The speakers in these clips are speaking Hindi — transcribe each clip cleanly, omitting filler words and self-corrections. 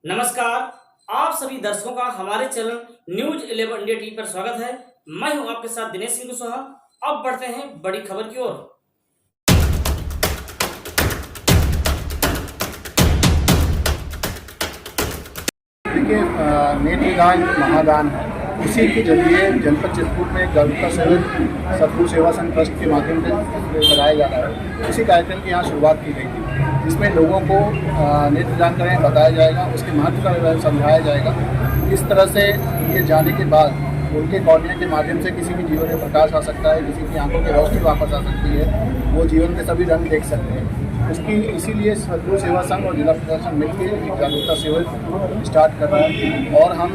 नमस्कार, आप सभी दर्शकों का हमारे चैनल न्यूज 11 इंडिया टीवी पर स्वागत है। मैं हूं आपके साथ दिनेश सिंह कुशवाहा। अब बढ़ते हैं बड़ी खबर की ओर। देखिए, नेत्रदान महादान है। उसी के जरिए जनपद चित्रकूट में जागरूकता सेवक सतगुरु सेवा संघ ट्रस्ट के माध्यम से कराया जा रहा है। उसी कार्यक्रम की यहाँ शुरुआत की गई थी, जिसमें लोगों को नेत्रदान करें बताया जाएगा, उसके महत्व का बारे में समझाया जाएगा। इस तरह से उनके जाने के बाद उनके कॉर्निया के माध्यम से किसी के जीवन में प्रकाश आ सकता है, किसी की आंखों की रोशनी वापस आ सकती है, वो जीवन के सभी रंग देख सकते हैं। उसकी इसीलिए सतगुरु सेवा संघ और जिला प्रशासन मिलकर एक जागरूकता सेवा स्टार्ट कर रहा है। और हम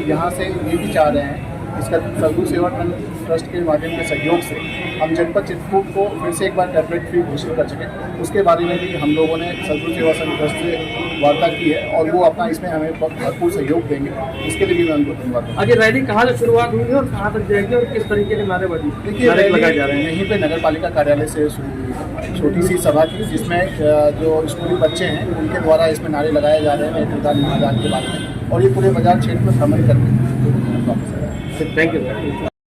यहाँ से ये भी चाह रहे हैं, इसका सतगुरु सेवा ट्रस्ट के माध्यम के सहयोग से हम जनपद चित्रकूट को फिर से एक बार टैबलेट फ्री घोषित कर सकें। उसके बारे में भी हम लोगों ने सतगुरु सेवा संघ ट्रस्ट से वार्ता की है और वो अपना इसमें हमें भरपूर सहयोग देंगे। इसके लिए भी मैं उनको धन्यवाद दूँ। आगे रैली कहाँ से शुरुआत हुई है और कहाँ तक जाएगी और किस तरीके के नारेबाजी लगाए जा रहे हैं? यहीं पे नगर पालिका कार्यालय से शुरू हुई है, छोटी सी सभा थी, जिसमें जो स्कूली बच्चे हैं उनके द्वारा इसमें नारे लगाए जा रहे हैं नेत्रदान महादान के बारे में, और ये पूरे बाजार क्षेत्र में भ्रमण करके। Thank you.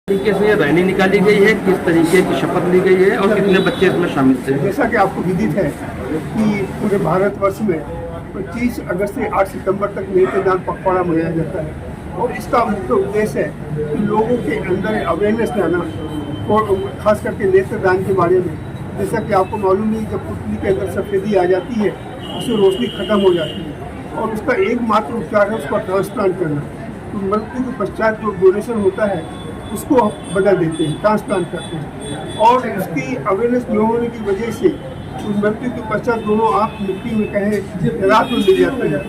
तरीके से रैली निकाली गई है, किस तरीके की शपथ ली गई है और कितने बच्चे इसमें शामिल थे? जैसा कि आपको विदित है कि पूरे भारतवर्ष में 25 अगस्त से 8 सितंबर तक नेत्रदान पखवाड़ा मनाया जाता है। और इसका मुख्य उद्देश्य है कि लोगों के अंदर अवेयरनेस लाना, और खास करके नेत्रदान के बारे में। जैसा कि आपको मालूम है, जब पुतली के अंदर सफेदी आ जाती है, उससे रोशनी खत्म हो जाती है और उसका एकमात्र उपचार है उसका ट्रांसप्लांट करना। तो मृत्यु के पश्चात जो डोनेशन होता है उसको बदल देते हैं, ट्रांसप्लांट करते हैं। और उसकी अवेयरनेस न होने की वजह से उस मृत्यु के पश्चात दोनों आँख मिट्टी में कहे रात में मिल जाते हैं।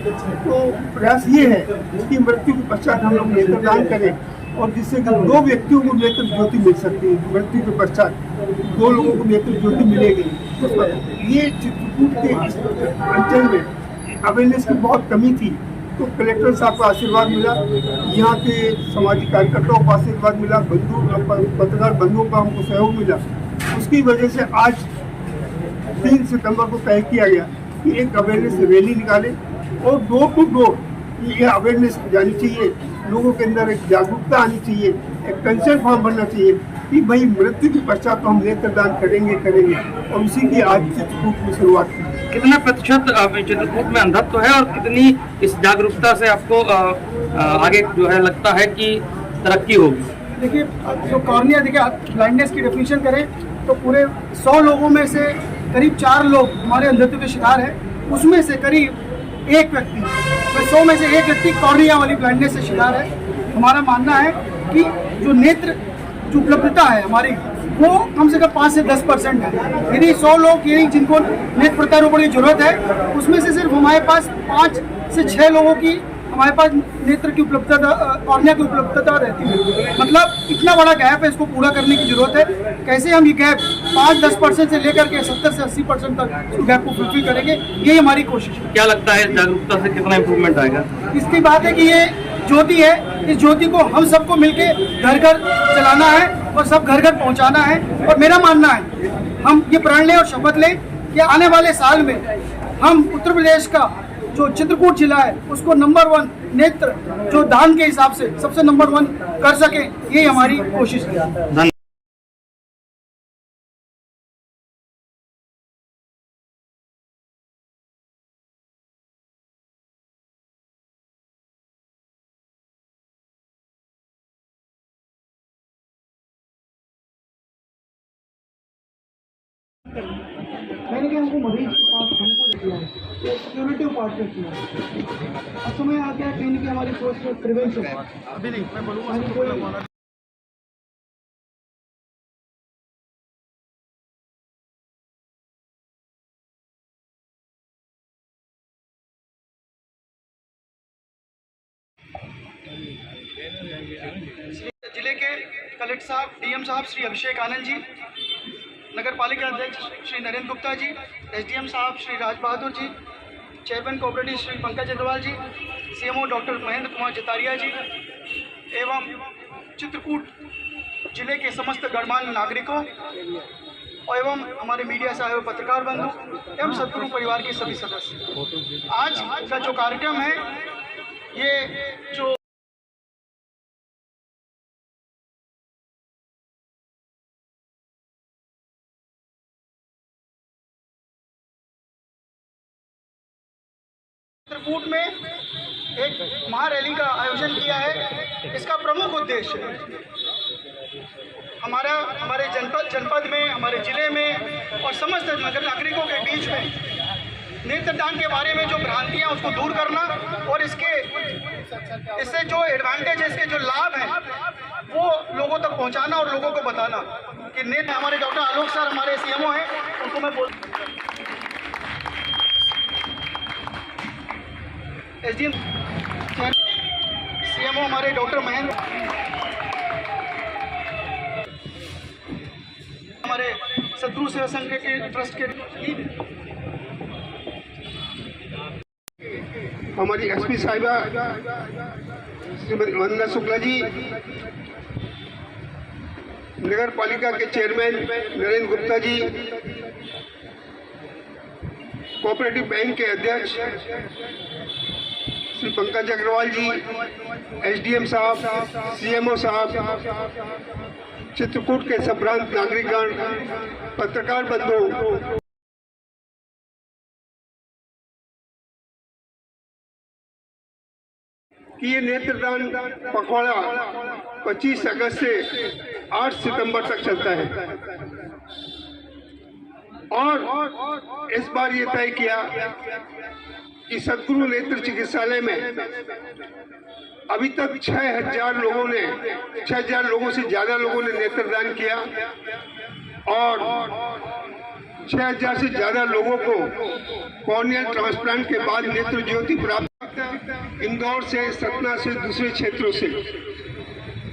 तो प्रयास ये है कि मृत्यु के पश्चात हम लोग नेत्रदान करें, और जिससे कि 2 व्यक्तियों को नेत्र ज्योति मिल सकती है। मृत्यु के पश्चात 2 लोगों को नेत्र ज्योति मिलेगी। ये चित्रकूट के इस अंचल में अवेयरनेस की बहुत कमी थी, तो कलेक्टर साहब का आशीर्वाद मिला, यहाँ के सामाजिक कार्यकर्ताओं का आशीर्वाद मिला, पत्रकार बंधुओं का हमको सहयोग मिला। उसकी वजह से आज 3 सितंबर को तय किया गया कि एक अवेयरनेस रैली निकाले और डोर टू डोर ये अवेयरनेस जानी चाहिए, लोगों के अंदर एक जागरूकता आनी चाहिए, एक कंसेंट फॉर्म बनना चाहिए कि भाई मृत्यु के पश्चात तो हम नेत्रदान करेंगे। और उसी की आज चित्रकूट में शुरुआत की। कितना प्रतिशत चित्रकूट में अंधत्व है और कितनी इस जागरूकता से आपको आगे जो है लगता है कि तरक्की होगी? देखिए, जो कॉर्निया, देखिए ब्लाइंडनेस की डेफिनेशन करें तो पूरे 100 लोगों में से करीब 4 लोग हमारे अंधत्व के शिकार हैं। उसमें से करीब 1 व्यक्ति, तो 100 में से 1 व्यक्ति कॉर्निया वाली ब्लाइंडनेस से शिकार है। हमारा मानना है कि जो नेत्र जो उपलब्धता है हमारी, वो कम से कम 5 से 10% है। यदि 100 लोग यदि जिनको नेत्र प्रत्यारोपण की जरूरत है, उसमें से सिर्फ हमारे पास 5 से 6 लोगों की हमारे पास नेत्र की उपलब्धता, कॉर्निया की उपलब्धता रहती है। मतलब इतना बड़ा गैप है, इसको पूरा करने की जरूरत है। कैसे हम ये गैप 5-10% से लेकर के 70 से 80% तक गैप को फुलफिल करेंगे, यही हमारी कोशिश है। क्या लगता है जागरूकता से कितना इम्प्रूवमेंट आएगा? इसकी बात है कि ये ज्योति है, इस ज्योति को हम सबको मिलके घर घर चलाना है और सब घर घर पहुंचाना है। और मेरा मानना है, हम ये प्रण लें और शपथ लें कि आने वाले साल में हम उत्तर प्रदेश का जो चित्रकूट जिला है उसको नंबर 1 नेत्र जो दान के हिसाब से सबसे नंबर 1 कर सके, ये हमारी कोशिश है। मैंने क्या हमको मरीज के पास हमको दिया है, सिक्योरिटी पार्टनर किया। अब समय आ गया कहीं कि हमारी सोच में प्रिवेंशन अभी नहीं, मैं बोलूँगा जिले के कलेक्टर साहब, डीएम साहब श्री अभिषेक आनंद जी, नगर पालिका अध्यक्ष श्री नरेंद्र गुप्ता जी, एसडीएम साहब श्री राज बहादुर जी, चेयरमैन कोऑपरेटिव श्री पंकज अग्रवाल जी, सीएमओ डॉक्टर महेंद्र कुमार जतारिया जी एवं चित्रकूट जिले के समस्त गणमान्य नागरिकों, और एवं हमारे मीडिया से आए हुए पत्रकार बंधु एवं सदगुरु परिवार के सभी सदस्य, आज का जो कार्यक्रम है ये जो चित्रकूट में एक महारैली का आयोजन किया है। इसका प्रमुख उद्देश्य हमारे जनपद में, हमारे जिले में और समस्त नागरिकों के बीच में नेत्रदान के बारे में जो भ्रांतियां उसको दूर करना और इससे जो एडवांटेज है, इसके जो लाभ हैं वो लोगों तक पहुंचाना और लोगों को बताना कि नेत्र हमारे डॉक्टर आलोक सर हमारे सीएमओ हैं, उनको मैं बोल एसडीएम सीएमओ हमारे डॉक्टर महेंद्र, हमारे सदगुरु सेवा संघ के ट्रस्ट के हमारी एसपी साहिबा श्रीमती वंदना शुक्ला जी, नगर पालिका के chairman Narendra Gupta ji, cooperative bank के अध्यक्ष श्री पंकज अग्रवाल जी, एसडीएम साहब, सीएमओ साहब, चित्रकूट के संभ्रांत नागरिकगण, पत्रकार बंधु, कि ये नेत्रदान पखवाड़ा 25 अगस्त से 8 सितंबर तक चलता है और इस बार ये तय किया कि सदगुरु नेत्र चिकित्सालय में अभी तक 6,000 लोगों से ज़्यादा लोगों ने नेत्रदान किया और 6,000 से ज़्यादा लोगों को कॉर्नियल ट्रांसप्लांट के बाद नेत्र ज्योति प्राप्त इंदौर से, सतना से, दूसरे क्षेत्रों से।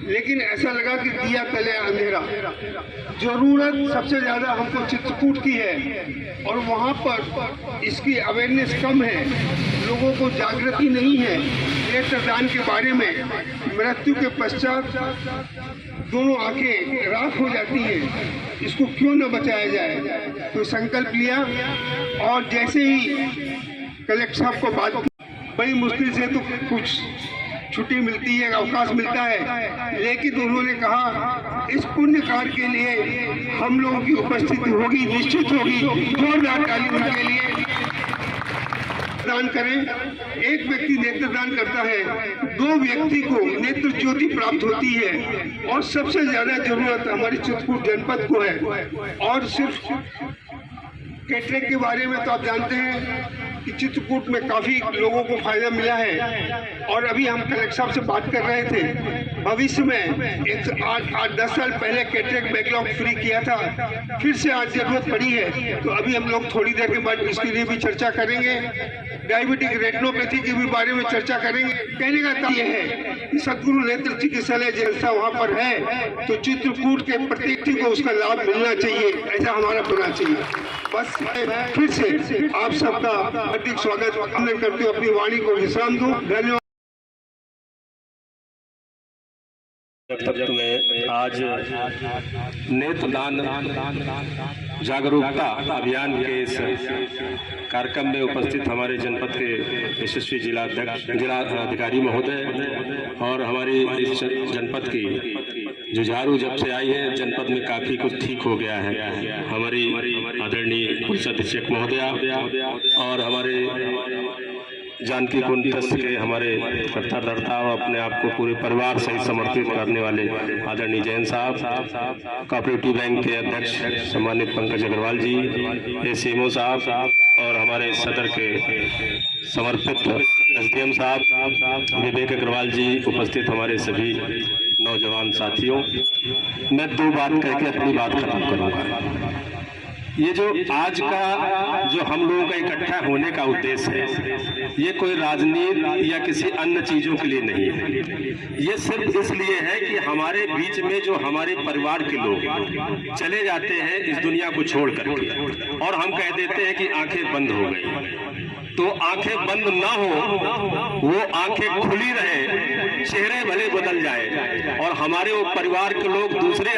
लेकिन ऐसा लगा कि दिया तले अंधेरा, जरूरत सबसे ज़्यादा हमको चित्रकूट की है और वहाँ पर इसकी अवेयरनेस कम है, लोगों को जागृति नहीं है नेत्रदान के बारे में। मृत्यु के पश्चात दोनों आंखें राख हो जाती हैं, इसको क्यों न बचाया जाए। तो संकल्प लिया और जैसे ही कलेक्टर साहब को बात की, बड़ी मुश्किल से तो कुछ छुट्टी मिलती है, अवकाश मिलता है, लेकिन उन्होंने कहा इस पुण्य कार्य के लिए हम लोगों की उपस्थिति होगी, निश्चित होगी। जोरदार ताली उनके लिए। दान करें, एक व्यक्ति नेत्रदान करता है, 2 व्यक्ति को नेत्र ज्योति प्राप्त होती है और सबसे ज्यादा जरूरत हमारी चित्रकूट जनपद को है। और सिर्फ कैटरेक्ट के बारे में तो आप जानते हैं कि चित्रकूट में काफ़ी लोगों को फायदा मिला है और अभी हम कलेक्टर साहब से बात कर रहे थे, भविष्य में 8-10 साल पहले कैटरेक्ट बैकलॉग फ्री किया था, फिर से आज जरूरत पड़ी है, तो अभी हम लोग थोड़ी देर के बाद इसके लिए भी चर्चा करेंगे। डायबिटिक रेटिनोपैथी के भी बारे में चर्चा करेंगे। कहने का तात्पर्य है कि सदगुरु नेत्र चिकित्सालय जैसा वहाँ पर है तो चित्रकूट के प्रत्येक व्यक्ति को उसका लाभ मिलना चाहिए, ऐसा हमारा होना चाहिए। बस फिर से आप सबका हार्दिक स्वागत करते हुए अपनी वाणी को विश्राम दूं। धन्यवाद। में आज नेत्रदान जागरूकता अभियान के इस कार्यक्रम में उपस्थित हमारे जनपद के यशस्वी जिला अधिकारी महोदय और हमारी इस जनपद की जुझारू जब से आई है, जनपद में काफ़ी कुछ ठीक हो गया है। हमारी आदरणीय पुलिस अधीक्षक महोदया और हमारे जानकी कुंड ट्रस्ट के हमारे कर्ता धर्ता और अपने आप को पूरे परिवार सहित समर्पित करने वाले आदरणीय जैन साहब, कोऑपरेटिव बैंक के अध्यक्ष सम्मानित पंकज अग्रवाल जी, एसएमओ साहब और हमारे सदर के समर्पित एसडीएम साहब विवेक अग्रवाल जी, उपस्थित हमारे सभी नौजवान साथियों, मैं 2 बात कह के अपनी बात खत्म करूँगा। ये जो आज का जो हम लोगों का इकट्ठा होने का उद्देश्य है, ये कोई राजनीति या किसी अन्य चीजों के लिए नहीं है। ये सिर्फ इसलिए है कि हमारे बीच में जो हमारे परिवार के लोग चले जाते हैं इस दुनिया को छोड़ करके और हम कह देते हैं कि आंखें बंद हो गई। तो आंखें बंद ना हो, वो आंखें खुली रहे, चेहरे भले बदल जाए और हमारे वो परिवार के लोग दूसरे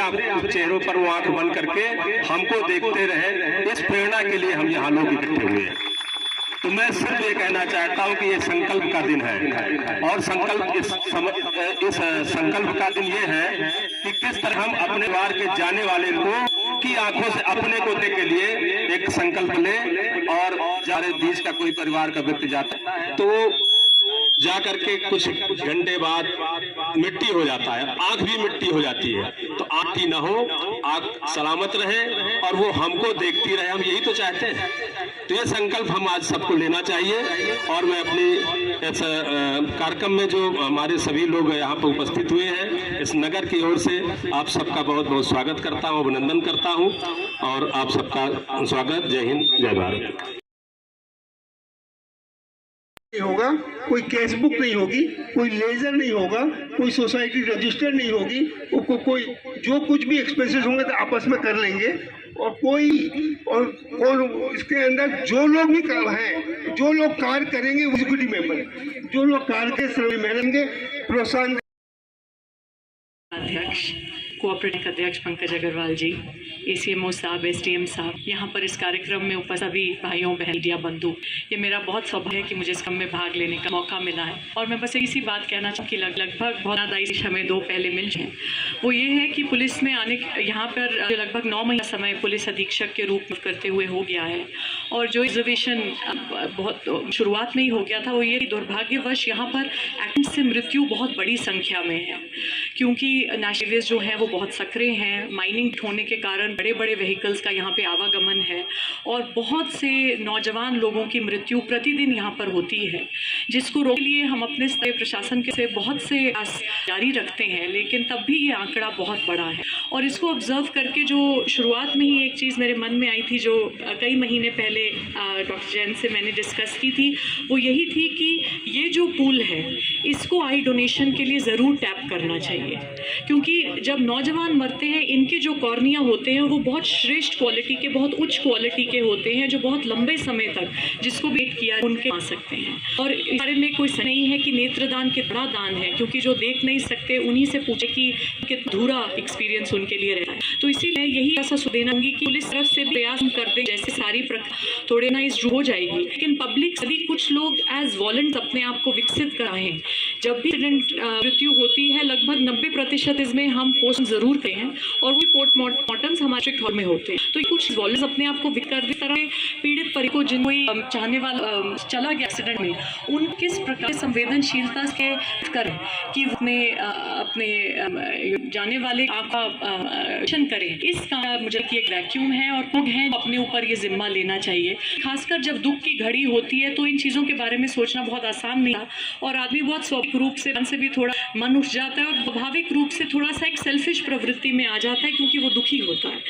चेहरों पर वो आंख बंद करके हमको देखते रहे। इस प्रेरणा के लिए हम यहाँ लोग इकट्ठे हुए हैं। तो मैं सिर्फ ये कहना चाहता हूँ कि ये संकल्प का दिन है और इस संकल्प का दिन ये है कि किस तरह हम अपने परिवार के जाने वाले लोगों की आंखों से अपने को देख के लिए एक संकल्प ले। और हमारे बीच का कोई परिवार का व्यक्ति जाता है तो जाकर के कुछ घंटे बाद मिट्टी हो जाता है, आंख भी मिट्टी हो जाती है। तो आंख ही ना हो, आंख सलामत रहे और वो हमको देखती रहे, हम यही तो चाहते हैं। तो ये संकल्प हम आज सबको लेना चाहिए। और मैं अपनी इस कार्यक्रम में जो हमारे सभी लोग यहाँ पर उपस्थित हुए हैं, इस नगर की ओर से आप सबका बहुत बहुत स्वागत करता हूँ, अभिनंदन करता हूँ और आप सबका स्वागत। जय हिंद, जय भारत। होगा, कोई कैशबुक नहीं होगी, कोई लेजर नहीं होगा, कोई सोसाइटी रजिस्टर नहीं होगी, कोई जो कुछ भी एक्सपेंसेस होंगे तो आपस में कर लेंगे। और इसके अंदर जो लोग भी हैं, जो लोग कार्य करेंगे एग्जीक्यूटिव मेंबर, जो लोग कार्य के श्रम मिलेंगे प्रोत्साहन। अध्यक्ष कोऑपरेटिव अध्यक्ष पंकज अग्रवाल जी, ACMO साहब, SDM साहब, यहाँ पर इस कार्यक्रम में उपस्थित सभी भाइयों बहन मीडिया बंधु, ये मेरा बहुत सौभाग्य है कि मुझे इस काम में भाग लेने का मौका मिला है। और मैं बस इसी बात कहना चाहूँ कि लगभग बहुत आदाई हमें 2 पहले मिल जाए, वो ये है कि पुलिस में आने यहाँ पर लगभग 9 महीना समय पुलिस अधीक्षक के रूप में करते हुए हो गया है। और जो रिजर्वेशन बहुत शुरुआत में ही हो गया था, वो ये दुर्भाग्यवश यहाँ पर एक्सीडेंट से मृत्यु बहुत बड़ी संख्या में है, क्योंकि नेशनल जो हैं वो बहुत सक्रिय हैं। माइनिंग होने के कारण बड़े बड़े व्हीकल्स का यहाँ पे आवागमन है और बहुत से नौजवान लोगों की मृत्यु प्रतिदिन यहाँ पर होती है, जिसको रोकने के लिए हम अपने स्तर प्रशासन के से बहुत से प्रयास जारी रखते हैं, लेकिन तब भी ये आंकड़ा बहुत बड़ा है। और इसको ऑब्जर्व करके जो शुरुआत में ही एक चीज़ मेरे मन में आई थी, जो कई महीने पहले डॉक्टर जैन से मैंने डिस्कस की थी, वो यही थी कि ये जो पूल है इसको आई डोनेशन के लिए ज़रूर टैप करना चाहिए, क्योंकि जब नौजवान मरते हैं, इनके जो कॉर्निया होते हैं वो बहुत श्रेष्ठ क्वालिटी के, बहुत उच्च क्वालिटी के होते हैं, जो बहुत लंबे समय तक जिसको वेट किया उनके आ सकते हैं। और इस बारे में कोई नहीं है कि नेत्रदान कितना दान है, क्योंकि जो देख नहीं सकते उन्हीं से पूछे कि अधूरा एक्सपीरियंस उनके लिए रहता है। तो इसीलिए यही ऐसा सुदेना होगी कि पुलिस तरफ से भी प्रयास कर दें, जैसे सारी थोड़े ना इस हो जाएगी, लेकिन पब्लिक यदि कुछ लोग एज वॉलंट अपने आप को विकसित कराएं। जब भी एक्सीडेंट मृत्यु होती है, लगभग 90% इसमें हम पोस्ट जरूर करें हैं और वो पोस्टमार्टम्स हमारे हॉल में होते हैं। तो कुछ वॉलंटियर्स अपने आप को विकसित कर इस तरह पीड़ित परि को जिन कोई चाहने वाला चला गया एक्सीडेंट में, उन किस प्रकार संवेदनशीलता के करें कि अपने जाने वाले का करें। इसका मुझे कि एक वैक्यूम है और लोग हैं अपने ऊपर ये जिम्मा लेना चाहिए। खासकर जब दुख की घड़ी होती है तो इन चीज़ों के बारे में सोचना बहुत आसान नहीं है और आदमी बहुत स्वाभाविक रूप से भी थोड़ा मन उठ जाता है और स्वाभाविक रूप से थोड़ा सा एक सेल्फिश प्रवृत्ति में आ जाता है, क्योंकि वो दुखी होता है।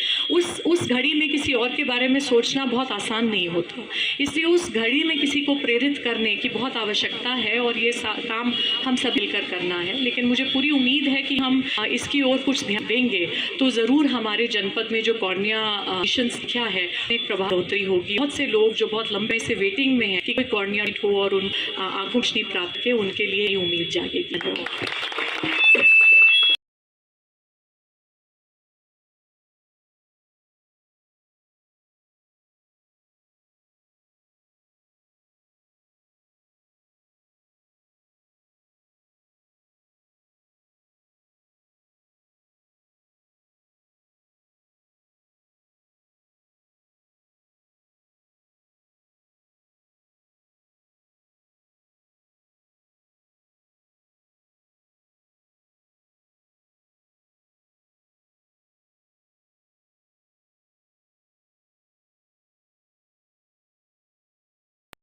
उस घड़ी में किसी और के बारे में सोचना बहुत आसान नहीं होता, इसलिए उस घड़ी में किसी को प्रेरित करने की बहुत आवश्यकता है और ये काम हम सब मिलकर करना है। लेकिन मुझे पूरी उम्मीद है कि हम इसकी ओर कुछ ध्यान देंगे तो ज़रूर हमारे जनपद में जो कॉर्निया संख्या है एक बढ़ोतरी होगी। बहुत से लोग जो बहुत लंबे से वेटिंग में हैं कि कोई कॉर्निया हो और उन आंखों रोशनी प्राप्त के, उनके लिए ये उम्मीद जागेगी।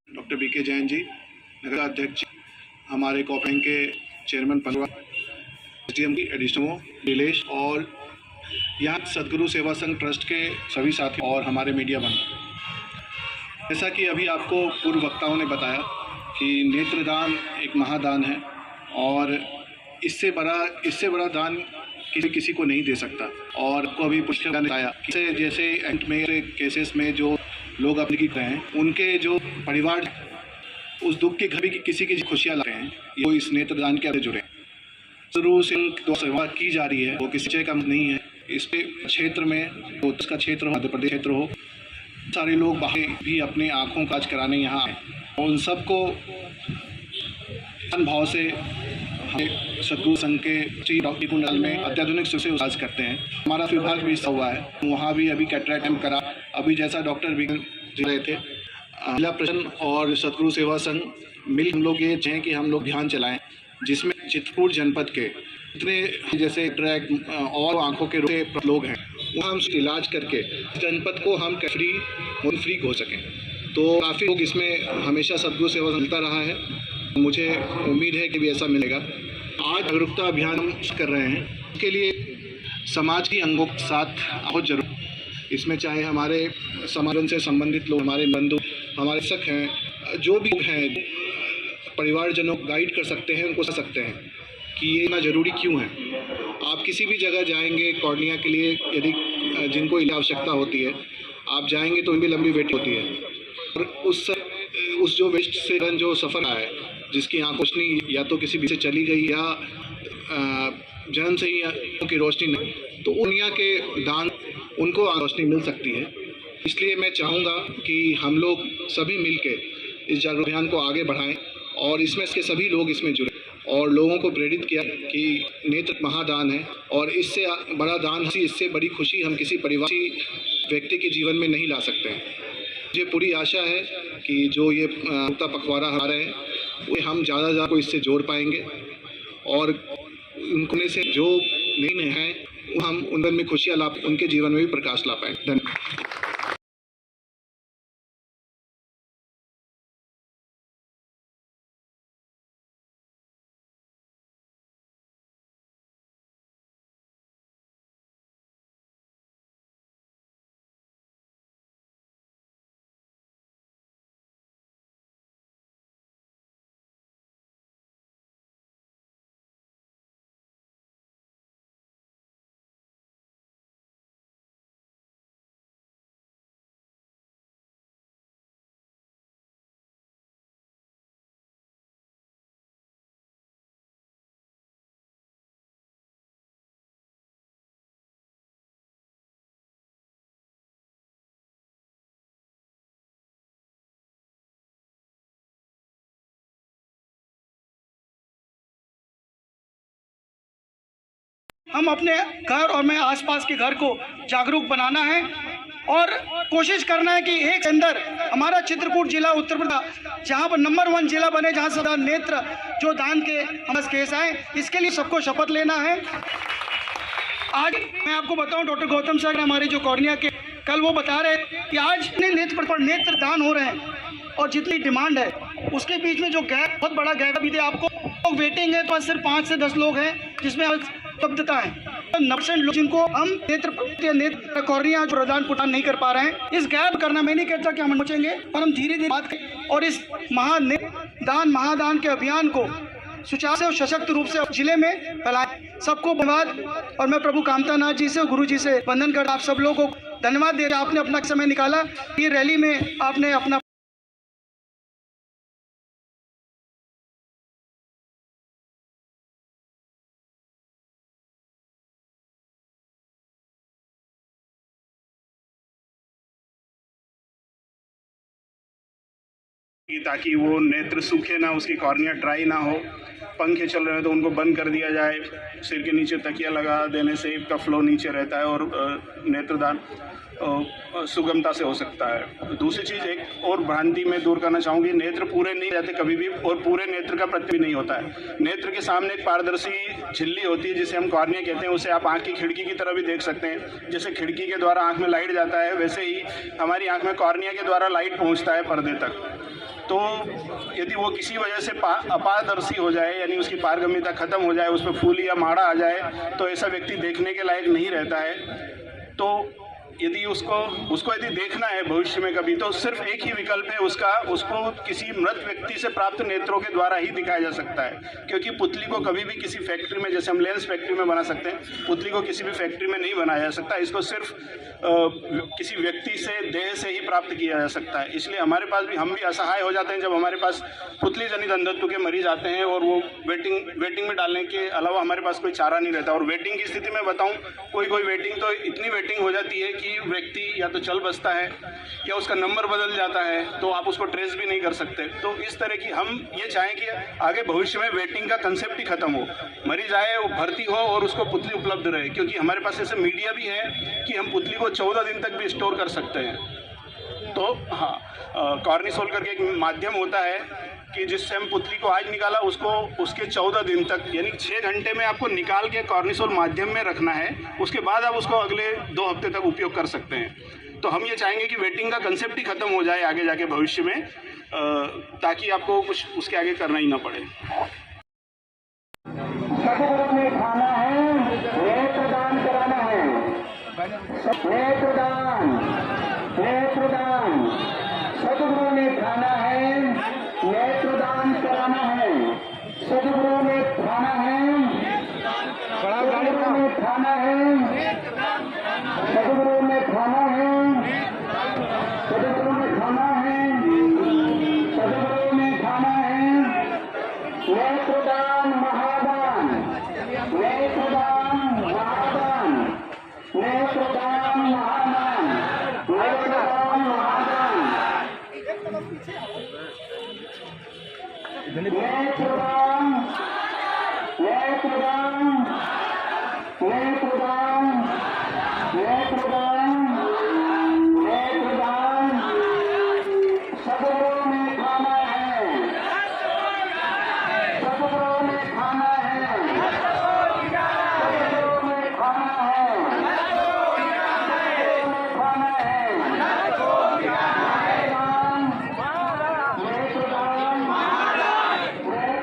डॉक्टर BK जैन जी, नगर अध्यक्ष, हमारे कॉपरेंग के चेयरमैन पंद्रह, SDM की एडिशनल नीलेश और यहाँ सदगुरु सेवा संघ ट्रस्ट के सभी साथी और हमारे मीडिया बंधु। जैसा कि अभी आपको पूर्व वक्ताओं ने बताया कि नेत्रदान एक महादान है और इससे बड़ा दान किसी को नहीं दे सकता। और को अभी पुष्कर ने बताया कि जैसे एंड में केसेस में जो लोग अपने की रहे हैं, उनके जो परिवार उस दुख के घर भी किसी की खुशियाँ लाते हैं, वो इस नेत्रदान के जुड़े। शुरू से सेवा की जा रही है, वो किसी का नहीं है। इस पे क्षेत्र में उत्तर का क्षेत्र हो, मध्य प्रदेश क्षेत्र हो, सारे लोग बाहर भी अपने आँखों का इलाज कराने यहाँ आए और उन सबको भाव से सतगुरु संघ के श्री डॉक्टर कुंडल में अत्याधुनिक से इलाज करते हैं। हमारा विभाग भी हिस्सा हुआ है, वहाँ भी अभी कैटरेक्ट कैंप करा। अभी जैसा डॉक्टर भी रहे थे, जिला प्रशासन और सतगुरु सेवा संघ मिल हम लोग ये चाहें कि हम लोग अभियान चलाएं, जिसमें चित्रकूट जनपद के जितने जैसे ट्रैक और आंखों के रोगे लोग हैं, वहाँ हम इलाज करके जनपद को हम फ्री हो सकें। तो काफ़ी लोग इसमें हमेशा सतगुरु सेवा मिलता रहा है, मुझे उम्मीद है कि भी ऐसा मिलेगा। आज जागरूकता अभियान हम कर रहे हैं, इसके लिए समाज के अंगों के साथ बहुत जरूर, इसमें चाहे हमारे समाज से संबंधित लोग, हमारे बंधु, हमारे शिक्षक हैं, जो भी हैं, परिवारजनों को गाइड कर सकते हैं, उनको समझ सकते हैं कि ये इतना ज़रूरी क्यों है। आप किसी भी जगह जाएंगे कॉर्निया के लिए, यदि जिनको इलाज आवश्यकता होती है, आप जाएंगे तो इनकी लंबी वेट होती है और उस जो वेस्ट से जो सफ़र आया है, जिसकी आँख रोशनी या तो किसी भी से चली गई या जन्म से ही आँखों की रोशनी नहीं, तो दुनिया के दान उनको रोशनी मिल सकती है। इसलिए मैं चाहूँगा कि हम लोग सभी मिलके इस जागरूक अभियान को आगे बढ़ाएं और इसमें के सभी लोग इसमें जुड़े और लोगों को प्रेरित किया कि नेत्र महादान है और इससे बड़ा दान, इससे बड़ी खुशी हम किसी परिवार व्यक्ति के जीवन में नहीं ला सकते हैं। मुझे पूरी आशा है कि जो ये मुक्ता पखवाड़ा हमारे हैं, वो हम ज़्यादा को इससे जोड़ पाएंगे और उनमें से जो नहीं हैं वो हम उनमें खुशियाँ ला, उनके जीवन में भी प्रकाश ला पाएँ। धन्यवाद। हम अपने घर और मैं आसपास के घर को जागरूक बनाना है और कोशिश करना है कि एक अंदर हमारा चित्रकूट जिला उत्तर प्रदेश जहाँ पर नंबर 1 जिला बने, जहाँ से नेत्र जो दान के हमारे केस आए, इसके लिए सबको शपथ लेना है। आज मैं आपको बताऊं, डॉक्टर गौतम सर हमारे जो कॉर्निया के कल वो बता रहे कि आज नेत्र पर नेत्र दान हो रहे हैं और जितनी डिमांड है उसके बीच में जो गैप, बहुत बड़ा गैप अभी आपको लोग वेटिंग है, तो सिर्फ 5 से 10 लोग हैं जिसमें उपलब्धता है। 90% लोग जिनको हम नेत्र कॉर्निया प्रदान प्रदान नहीं कर पा रहे हैं, इस गैप करना, मैं नहीं कहता कि हम पहुंचेंगे, पर हम धीरे धीरे बात करें और इस महादान के अभियान को सुचारू से और सशक्त रूप से जिले में फैलाएं। सबको धन्यवाद और मैं प्रभु कामतानाथ जी से, गुरु जी से वंदन करता आप सब लोगों को धन्यवाद दे रहे। आपने अपना समय निकाला, ये रैली में आपने अपना ताकि वो नेत्र सूखे ना, उसकी कॉर्निया ड्राई ना हो। पंखे चल रहे हैं तो उनको बंद कर दिया जाए, सिर के नीचे तकिया लगा देने से इसका फ्लो नीचे रहता है और नेत्रदान सुगमता से हो सकता है। दूसरी चीज़ एक और भ्रांति में दूर करना चाहूँगी, नेत्र पूरे नहीं रहते कभी भी और पूरे नेत्र का प्रतिबिंब नहीं होता है। नेत्र के सामने एक पारदर्शी झिल्ली होती है जिसे हम कॉर्निया कहते हैं, उसे आप आँख की खिड़की की तरह भी देख सकते हैं। जैसे खिड़की के द्वारा आँख में लाइट जाता है, वैसे ही हमारी आँख में कॉर्निया के द्वारा लाइट पहुँचता है पर्दे तक। तो यदि वो किसी वजह से अपारदर्शी हो जाए, यानी उसकी पारगम्यता खत्म हो जाए, उस पर फूल या माड़ा आ जाए, तो ऐसा व्यक्ति देखने के लायक नहीं रहता है। तो यदि उसको यदि देखना है भविष्य में कभी, तो सिर्फ एक ही विकल्प है उसको किसी मृत व्यक्ति से प्राप्त नेत्रों के द्वारा ही दिखाया जा सकता है। क्योंकि पुतली को कभी भी किसी फैक्ट्री में, जैसे हम लेंस फैक्ट्री में बना सकते हैं, पुतली को किसी भी फैक्ट्री में नहीं बनाया जा सकता। इसको सिर्फ किसी व्यक्ति से, देह से ही प्राप्त किया जा सकता है। इसलिए हमारे पास भी, हम भी असहाय हो जाते हैं जब हमारे पास पुतली जनित अंधत्व के मरीज आते हैं और वो वेटिंग में डालने के अलावा हमारे पास कोई चारा नहीं रहता। और वेटिंग की स्थिति में बताऊं, कोई वेटिंग तो इतनी वेटिंग हो जाती है कि व्यक्ति या तो चल बसता है या उसका नंबर बदल जाता है, तो आप उसको ट्रेस भी नहीं कर सकते। तो इस तरह की हम ये चाहें कि आगे भविष्य में वेटिंग का कंसेप्ट ही खत्म हो, मरीज आए, वो भर्ती हो और उसको पुतली उपलब्ध रहे। क्योंकि हमारे पास ऐसे मीडिया भी है कि हम पुतली को 14 दिन तक भी स्टोर कर सकते हैं। तो हाँ, कॉर्निसोल करके एक माध्यम होता है कि जिससे हम पुतली को आज निकाला, उसको उसके 14 दिन तक, यानी 6 घंटे में आपको निकाल के कॉर्निसोल माध्यम में रखना है। उसके बाद आप उसको अगले 2 हफ्ते तक उपयोग कर सकते हैं। तो हम ये चाहेंगे कि वेटिंग का कंसेप्ट ही खत्म हो जाए आगे जाके भविष्य में, ताकि आपको कुछ उसके आगे करना ही ना पड़े। सदगुरु ने खाना है, नेत्रदान कराना है। नेत्रदान सदगुरु ने खाना है, नेत्रदान कराना है। सदगुरु ने खाना है, सदगुरु ने खाना है, सदगुरु ने खाना है, सदगुरु ने खाना है, सदगुरु ने खाना है। नेत्रदान महादान, नेत्रदान महादान, नेत्रदान महादान, नेत्रदान महादान, नेत्रदान, नेत्रदान, नेत्रदान, नेत्रदान, नेत्रदान। सदगुरु ने खाना है, सदगुरु ने खाना है, सदगुरु ने खाना है, सदगुरु ने खाना है।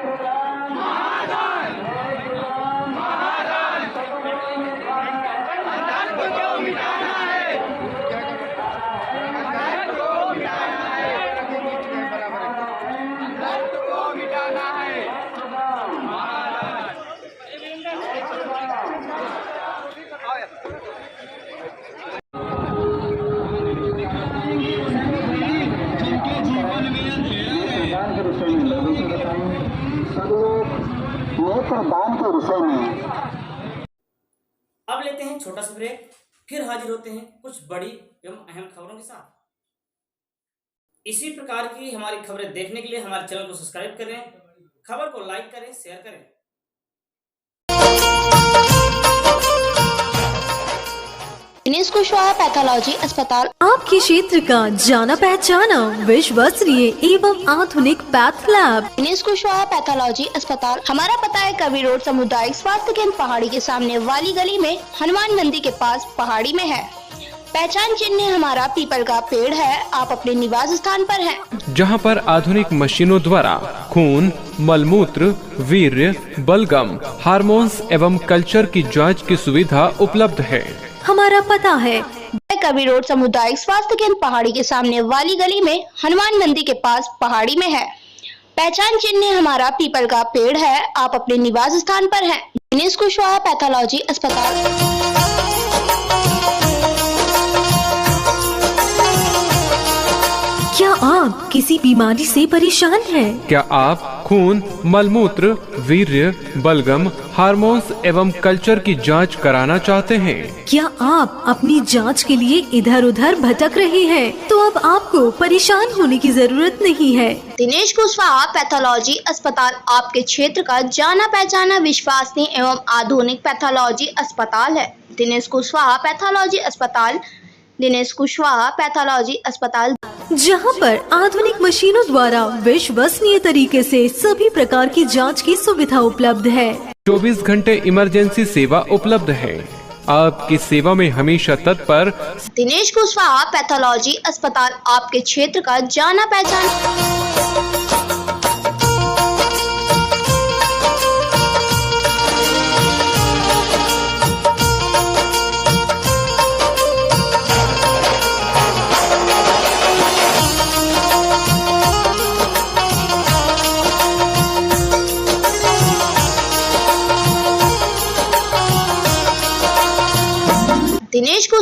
नेत्रदान, नेत्रदान, नेत्रदान, सदगुरु ने खाना नेत्रदान के विषय में लोगों को बताएं। सब लोग नेत्रदान के विषय में। अब लेते हैं छोटा सा ब्रेक, फिर हाजिर होते हैं कुछ बड़ी एवं अहम खबरों के साथ। इसी प्रकार की हमारी खबरें देखने के लिए हमारे चैनल को सब्सक्राइब करें, खबर को लाइक करें, शेयर करें। दिनेश कुशवाहा पैथोलॉजी अस्पताल आपके क्षेत्र का जाना पहचाना विश्वसनीय एवं आधुनिक path lab. Dinesh Kushwaha pathology अस्पताल, हमारा पता है कवि रोड सामुदायिक स्वास्थ्य केंद्र पहाड़ी के सामने वाली गली में, हनुमान मंदिर के पास पहाड़ी में है। पहचान चिन्ह हमारा पीपल का पेड़ है, आप अपने निवास स्थान पर हैं। जहां पर आधुनिक मशीनों द्वारा खून, मलमूत्र, वीर्य, बलगम, हार्मोन्स एवं कल्चर की जांच की सुविधा उपलब्ध है। हमारा पता है कवि रोड सामुदायिक स्वास्थ्य केंद्र पहाड़ी के सामने वाली गली में, हनुमान मंदिर के पास पहाड़ी में है। पहचान चिन्ह हमारा पीपल का पेड़ है, आप अपने निवास स्थान पर हैं। दिनेश कुशवाहा पैथोलॉजी अस्पताल। क्या आप किसी बीमारी से परेशान हैं? क्या आप खून, मलमूत्र, वीर्य, बलगम, हार्मोन्स एवं कल्चर की जांच कराना चाहते हैं? क्या आप अपनी जांच के लिए इधर उधर भटक रहे हैं? तो अब आपको परेशान होने की जरूरत नहीं है। दिनेश कुशवाहा पैथोलॉजी अस्पताल आपके क्षेत्र का जाना पहचाना विश्वसनीय एवं आधुनिक पैथोलॉजी अस्पताल है। दिनेश कुशवाहा पैथोलॉजी अस्पताल, दिनेश कुशवाहा पैथोलॉजी अस्पताल, जहां पर आधुनिक मशीनों द्वारा विश्वसनीय तरीके से सभी प्रकार की जांच की सुविधा उपलब्ध है। 24 घंटे इमरजेंसी सेवा उपलब्ध है। आपकी सेवा में हमेशा तत्पर दिनेश कुशवाहा पैथोलॉजी अस्पताल आपके क्षेत्र का जाना पहचाना।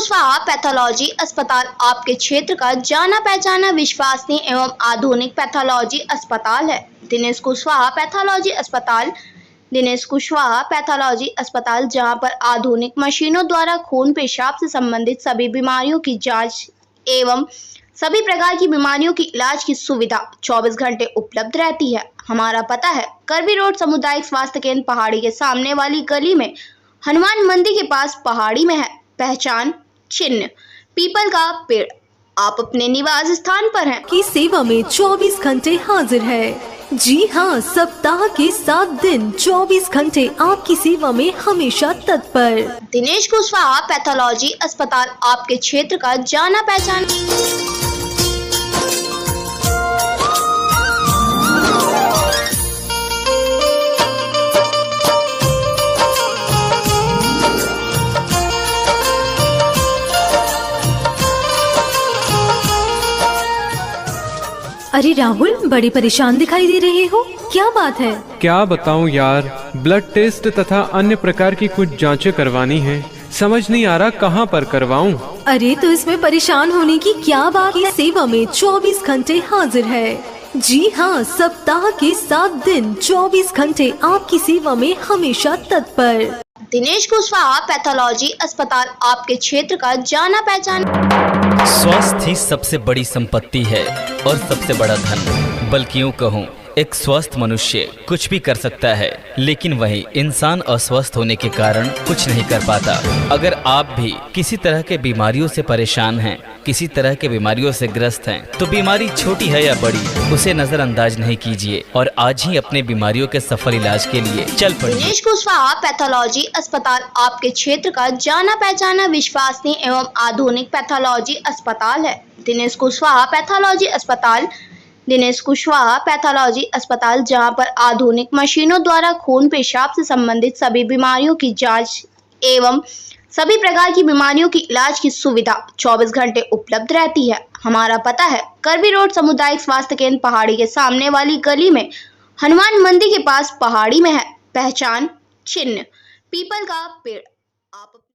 कुशवाहा पैथोलॉजी अस्पताल आपके क्षेत्र का जाना पहचाना विश्वसनीय एवं आधुनिक पैथोलॉजी अस्पताल है। दिनेश कुशवाहा पैथोलॉजी अस्पताल जहां पर आधुनिक मशीनों द्वारा खून पेशाब से संबंधित सभी बीमारियों की जांच एवं सभी प्रकार की बीमारियों की इलाज की सुविधा 24 घंटे उपलब्ध रहती है। हमारा पता है करबी रोड सामुदायिक स्वास्थ्य केंद्र पहाड़ी के सामने वाली गली में हनुमान मंदिर के पास पहाड़ी में है। पहचान चिन्ह पीपल का पेड़। आप अपने निवास स्थान पर हैं। की सेवा में 24 घंटे हाजिर है। जी हाँ, सप्ताह के 7 दिन 24 घंटे आपकी सेवा में हमेशा तत्पर। दिनेश कुशवाहा पैथोलॉजी अस्पताल आपके क्षेत्र का जाना पहचाना। अरे राहुल, बड़े परेशान दिखाई दे रहे हो, क्या बात है? क्या बताऊं यार, ब्लड टेस्ट तथा अन्य प्रकार की कुछ जांचें करवानी है। समझ नहीं आ रहा कहां पर करवाऊं। अरे तो इसमें परेशान होने की क्या बात है। सेवा में 24 घंटे हाजिर है। जी हाँ, सप्ताह के 7 दिन 24 घंटे आपकी सेवा में हमेशा तत्पर। दिनेश कुशवाहा पैथोलॉजी अस्पताल आपके क्षेत्र का जाना पहचाना। स्वास्थ्य ही सबसे बड़ी संपत्ति है और सबसे बड़ा धन। बल्कि यूँ कहूँ, एक स्वस्थ मनुष्य कुछ भी कर सकता है, लेकिन वही इंसान अस्वस्थ होने के कारण कुछ नहीं कर पाता। अगर आप भी किसी तरह के बीमारियों से परेशान हैं, किसी तरह के बीमारियों से ग्रस्त हैं, तो बीमारी छोटी है या बड़ी, उसे नजरअंदाज नहीं कीजिए और आज ही अपने बीमारियों के सफल इलाज के लिए चल पड़िए। दिनेश कुशवाहा पैथोलॉजी अस्पताल आपके क्षेत्र का जाना पहचाना विश्वसनीय एवं आधुनिक पैथोलॉजी अस्पताल है। दिनेश कुशवाहा पैथोलॉजी अस्पताल जहां पर आधुनिक मशीनों द्वारा खून पेशाब से संबंधित सभी बीमारियों की जांच एवं सभी प्रकार की बीमारियों की इलाज की सुविधा 24 घंटे उपलब्ध रहती है। हमारा पता है करबी रोड सामुदायिक स्वास्थ्य केंद्र पहाड़ी के सामने वाली गली में हनुमान मंदिर के पास पहाड़ी में है। पहचान चिन्ह पीपल का पेड़। आप